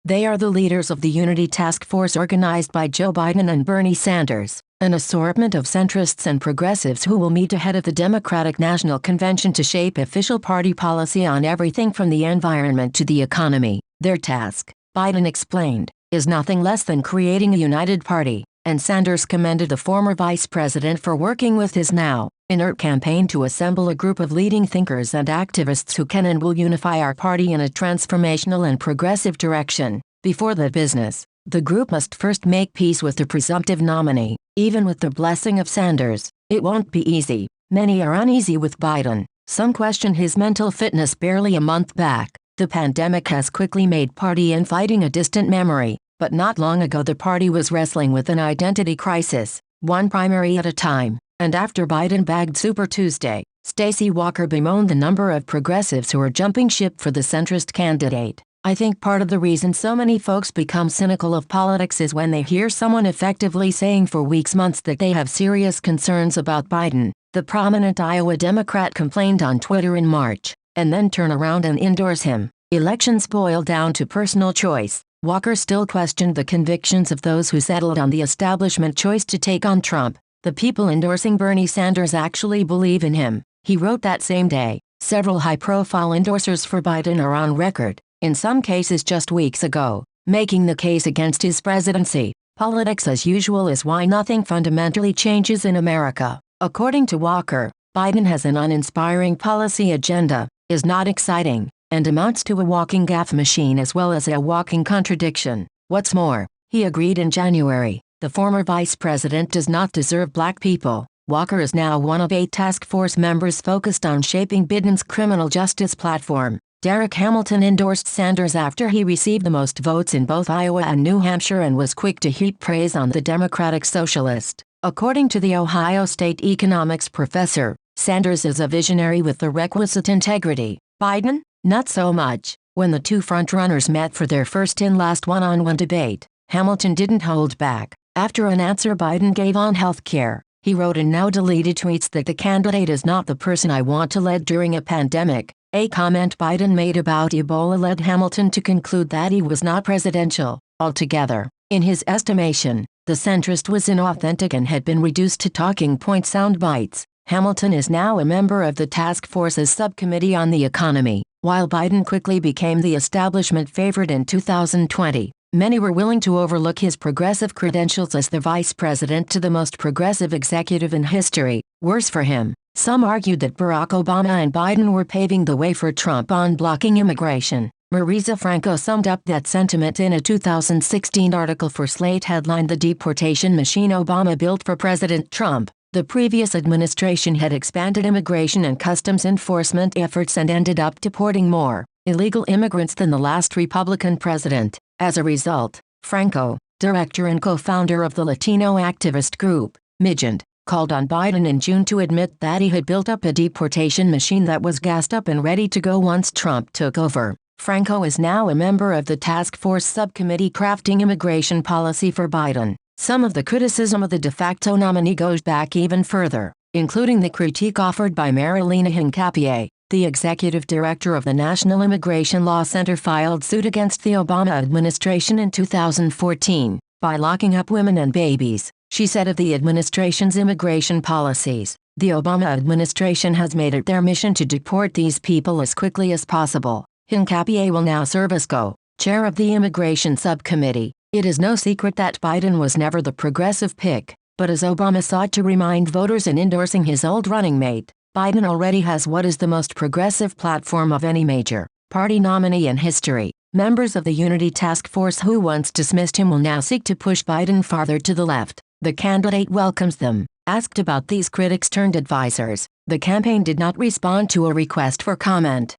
They are the leaders of the Unity Task Force organized by Joe Biden and Bernie Sanders, an assortment of centrists and progressives who will meet ahead of the Democratic National Convention to shape official party policy on everything from the environment to the economy. Their task, Biden explained, is nothing less than creating a united party, and Sanders commended the former vice president for working with his now inert campaign to assemble a group of leading thinkers and activists who can and will unify our party in a transformational and progressive direction. Before that business, the group must first make peace with the presumptive nominee. Even with the blessing of Sanders, it won't be easy. Many are uneasy with Biden. Some question his mental fitness. Barely a month back, the pandemic has quickly made party infighting a distant memory, but not long ago the party was wrestling with an identity crisis, one primary at a time. And after Biden bagged Super Tuesday, Stacey Walker bemoaned the number of progressives who are jumping ship for the centrist candidate. I think part of the reason so many folks become cynical of politics is when they hear someone effectively saying for weeks, months that they have serious concerns about Biden, the prominent Iowa Democrat complained on Twitter in March, and then turn around and endorse him. Elections boil down to personal choice. Walker still questioned the convictions of those who settled on the establishment choice to take on Trump. The people endorsing Bernie Sanders actually believe in him, he wrote that same day. Several high-profile endorsers for Biden are on record, in some cases just weeks ago, making the case against his presidency. Politics as usual is why nothing fundamentally changes in America. According to Walker, Biden has an uninspiring policy agenda, is not exciting, and amounts to a walking gaffe machine as well as a walking contradiction. What's more, he agreed in January, the former vice president does not deserve black people. Walker is now one of 8 task force members focused on shaping Biden's criminal justice platform. Derek Hamilton endorsed Sanders after he received the most votes in both Iowa and New Hampshire and was quick to heap praise on the Democratic socialist. According to the Ohio State economics professor, Sanders is a visionary with the requisite integrity. Biden? Not so much. When the two frontrunners met for their first and last one-on-one debate, Hamilton didn't hold back. After an answer Biden gave on health care, he wrote in now-deleted tweets that the candidate is not the person I want to lead during a pandemic. A comment Biden made about Ebola led Hamilton to conclude that he was not presidential altogether. In his estimation, the centrist was inauthentic and had been reduced to talking point sound bites. Hamilton is now a member of the task force's subcommittee on the economy. While Biden quickly became the establishment favorite in 2020, many were willing to overlook his progressive credentials as the vice president to the most progressive executive in history. Worse for him, some argued that Barack Obama and Biden were paving the way for Trump on blocking immigration. Marisa Franco summed up that sentiment in a 2016 article for Slate headlined "The Deportation Machine Obama Built for President Trump." The previous administration had expanded immigration and customs enforcement efforts and ended up deporting more illegal immigrants than the last Republican president. As a result, Franco, director and co-founder of the Latino activist group, Migrant, called on Biden in June to admit that he had built up a deportation machine that was gassed up and ready to go once Trump took over. Franco is now a member of the task force subcommittee crafting immigration policy for Biden. Some of the criticism of the de facto nominee goes back even further, including the critique offered by Marilena Hincapie. The executive director of the National Immigration Law Center filed suit against the Obama administration in 2014 by locking up women and babies. She said of the administration's immigration policies, the Obama administration has made it their mission to deport these people as quickly as possible. Hincapie will now serve as co-chair of the Immigration Subcommittee. It is no secret that Biden was never the progressive pick, but as Obama sought to remind voters in endorsing his old running mate, Biden already has what is the most progressive platform of any major party nominee in history. Members of the Unity Task Force who once dismissed him will now seek to push Biden farther to the left. The candidate welcomes them. Asked about these critics turned advisors, the campaign did not respond to a request for comment.